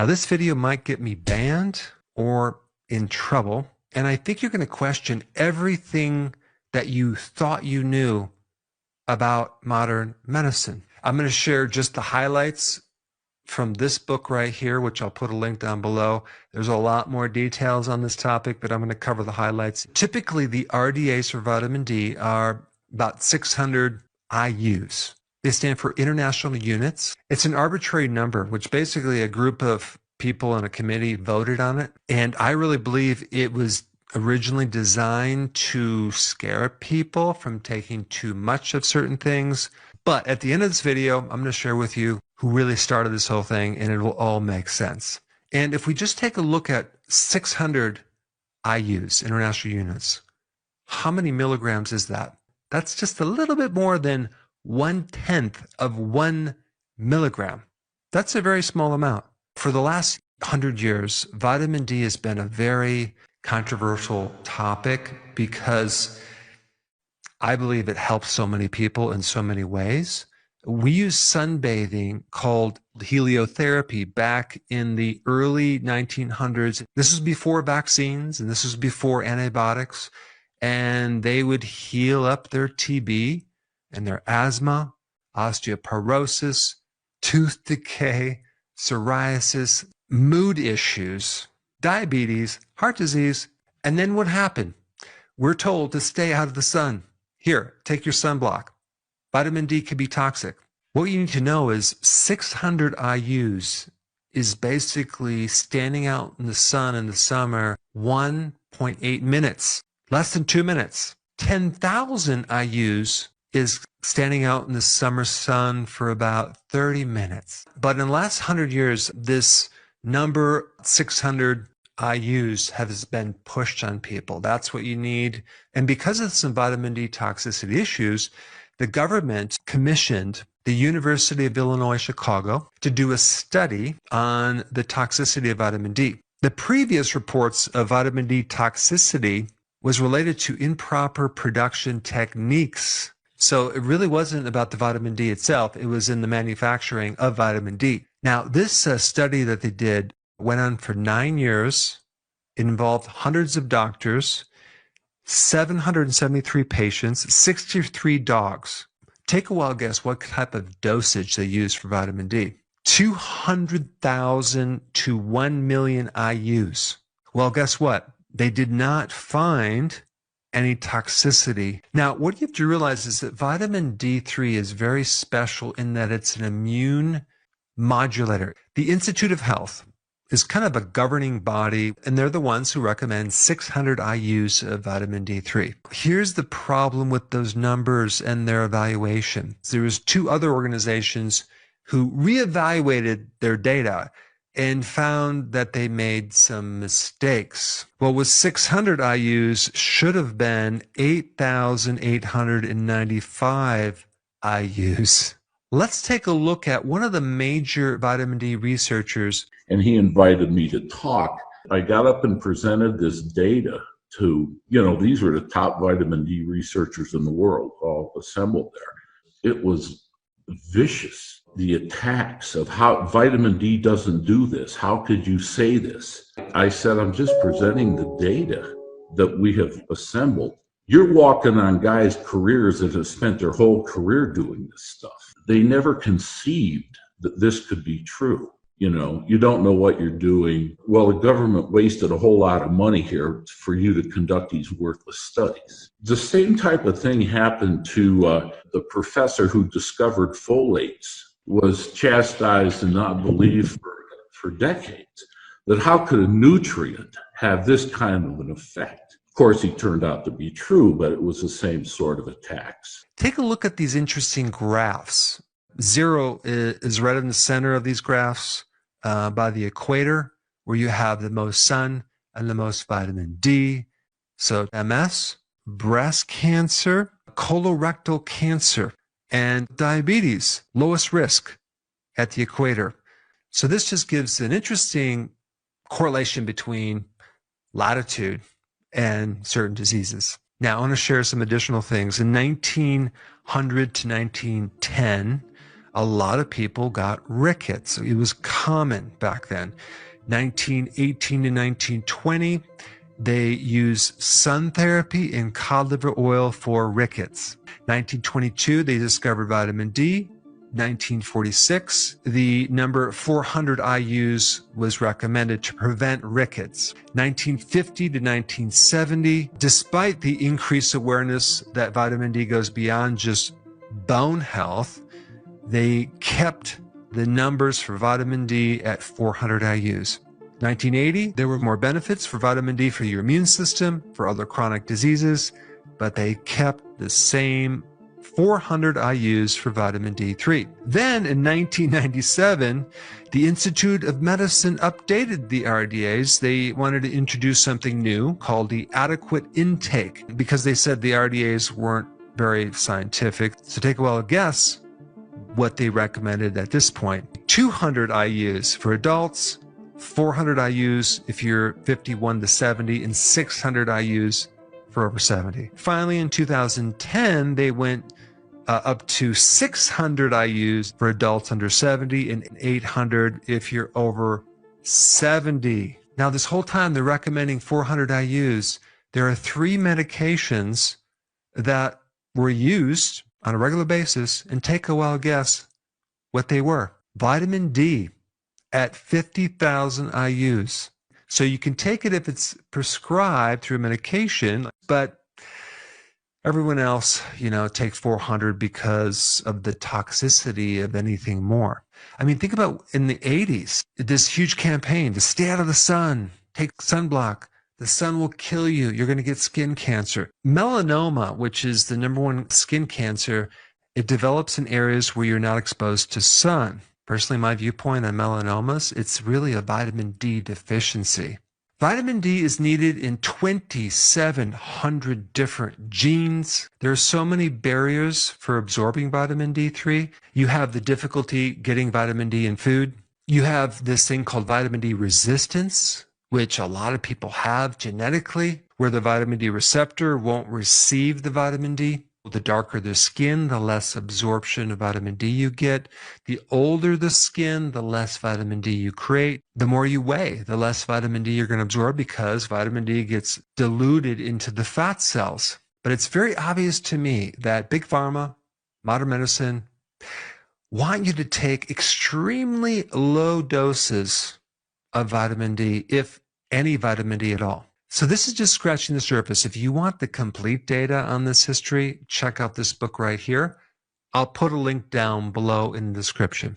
Now, this video might get me banned or in trouble, and I think you're going to question everything that you thought you knew about modern medicine. I'm going to share just the highlights from this book right here, which I'll put a link down below. There's a lot more details on this topic, but I'm going to cover the highlights. Typically, the RDAs for vitamin D are about 600 IUs. They stand for international units. It's an arbitrary number, which basically a group of people in a committee voted on it. And I really believe it was originally designed to scare people from taking too much of certain things. But at the end of this video, I'm going to share with you who really started this whole thing, and it will all make sense. And if we just take a look at 600 IUs, international units, how many milligrams is that? That's just a little bit more than 1/10 of 1 milligram. That's a very small amount. For the last 100 years, vitamin D has been a very controversial topic because I believe it helps so many people in so many ways. We used sunbathing called heliotherapy back in the early 1900s. This was before vaccines and this was before antibiotics. And they would heal up their TB and their asthma, osteoporosis, tooth decay, psoriasis, mood issues, diabetes, heart disease. And then what happened? We're told to stay out of the sun. Here, take your sunblock. Vitamin D can be toxic. What you need to know is 600 IUs is basically standing out in the sun in the summer 1.8 minutes, less than 2 minutes. 10,000 IUs is standing out in the summer sun for about 30 minutes. But in the last 100 years, this number 600 IUs has been pushed on people. That's what you need. And because of some vitamin D toxicity issues, the government commissioned the University of Illinois, Chicago to do a study on the toxicity of vitamin D. The previous reports of vitamin D toxicity was related to improper production techniques. So it really wasn't about the vitamin D itself. It was in the manufacturing of vitamin D. Now, this study that they did went on for 9 years. It involved hundreds of doctors, 773 patients, 63 dogs. Take a wild guess what type of dosage they used for vitamin D. 200,000 to 1 million IUs. Well, guess what? They did not find any toxicity. Now, what you have to realize is that vitamin D3 is very special in that it's an immune modulator. The Institute of Health is kind of a governing body, and they're the ones who recommend 600 IUs of vitamin D3. Here's the problem with those numbers and their evaluation. There was 2 other organizations who reevaluated their data and found that they made some mistakes. What was 600 IUs should have been 8,895 IUs. Let's take a look at one of the major vitamin D researchers. And he invited me to talk. I got up and presented this data to, these were the top vitamin D researchers in the world, all assembled there. It was vicious, the attacks of how vitamin D doesn't do this. How could you say this? I said, I'm just presenting the data that we have assembled. You're walking on guys' careers that have spent their whole career doing this stuff. They never conceived that this could be true. You don't know what you're doing. Well, the government wasted a whole lot of money here for you to conduct these worthless studies. The same type of thing happened to the professor who discovered folates, was chastised and not believed for decades. That how could a nutrient have this kind of an effect? Of course, he turned out to be true, but it was the same sort of attacks. Take a look at these interesting graphs. 0 is right in the center of these graphs by the equator, where you have the most sun and the most vitamin D. So MS, breast cancer, colorectal cancer, and diabetes, lowest risk at the equator. So this just gives an interesting correlation between latitude and certain diseases. Now, I want to share some additional things. In 1900 to 1910, a lot of people got rickets. It was common back then. 1918 to 1920, they used sun therapy and cod liver oil for rickets. 1922, they discovered vitamin D. 1946, the number 400 IUs was recommended to prevent rickets. 1950 to 1970, despite the increased awareness that vitamin D goes beyond just bone health, they kept the numbers for vitamin D at 400 IUs. 1980, there were more benefits for vitamin D for your immune system, for other chronic diseases, but they kept the same 400 IUs for vitamin D3. Then in 1997, the Institute of Medicine updated the RDAs. They wanted to introduce something new called the adequate intake because they said the RDAs weren't very scientific. So take a wild guess what they recommended at this point. 200 IUs for adults, 400 IUs if you're 51 to 70, and 600 IUs for over 70. Finally, in 2010, they went up to 600 IUs for adults under 70 and 800 if you're over 70. Now, this whole time they're recommending 400 IUs. There are 3 medications that were used on a regular basis, and take a wild guess what they were. Vitamin D at 50,000 IUs. So you can take it if it's prescribed through medication, but everyone else, take 400 because of the toxicity of anything more. I mean, think about in the 80s, this huge campaign to stay out of the sun, take sunblock. The sun will kill you. You're going to get skin cancer. Melanoma, which is the #1 skin cancer, it develops in areas where you're not exposed to sun. Personally, my viewpoint on melanomas, it's really a vitamin D deficiency. Vitamin D is needed in 2,700 different genes. There are so many barriers for absorbing vitamin D3. You have the difficulty getting vitamin D in food. You have this thing called vitamin D resistance, which a lot of people have genetically, where the vitamin D receptor won't receive the vitamin D. The darker the skin, the less absorption of vitamin D you get. The older the skin, the less vitamin D you create. The more you weigh, the less vitamin D you're going to absorb because vitamin D gets diluted into the fat cells. But it's very obvious to me that Big Pharma, modern medicine, want you to take extremely low doses of vitamin D, if any vitamin D at all. So this is just scratching the surface. If you want the complete data on this history, check out this book right here. I'll put a link down below in the description.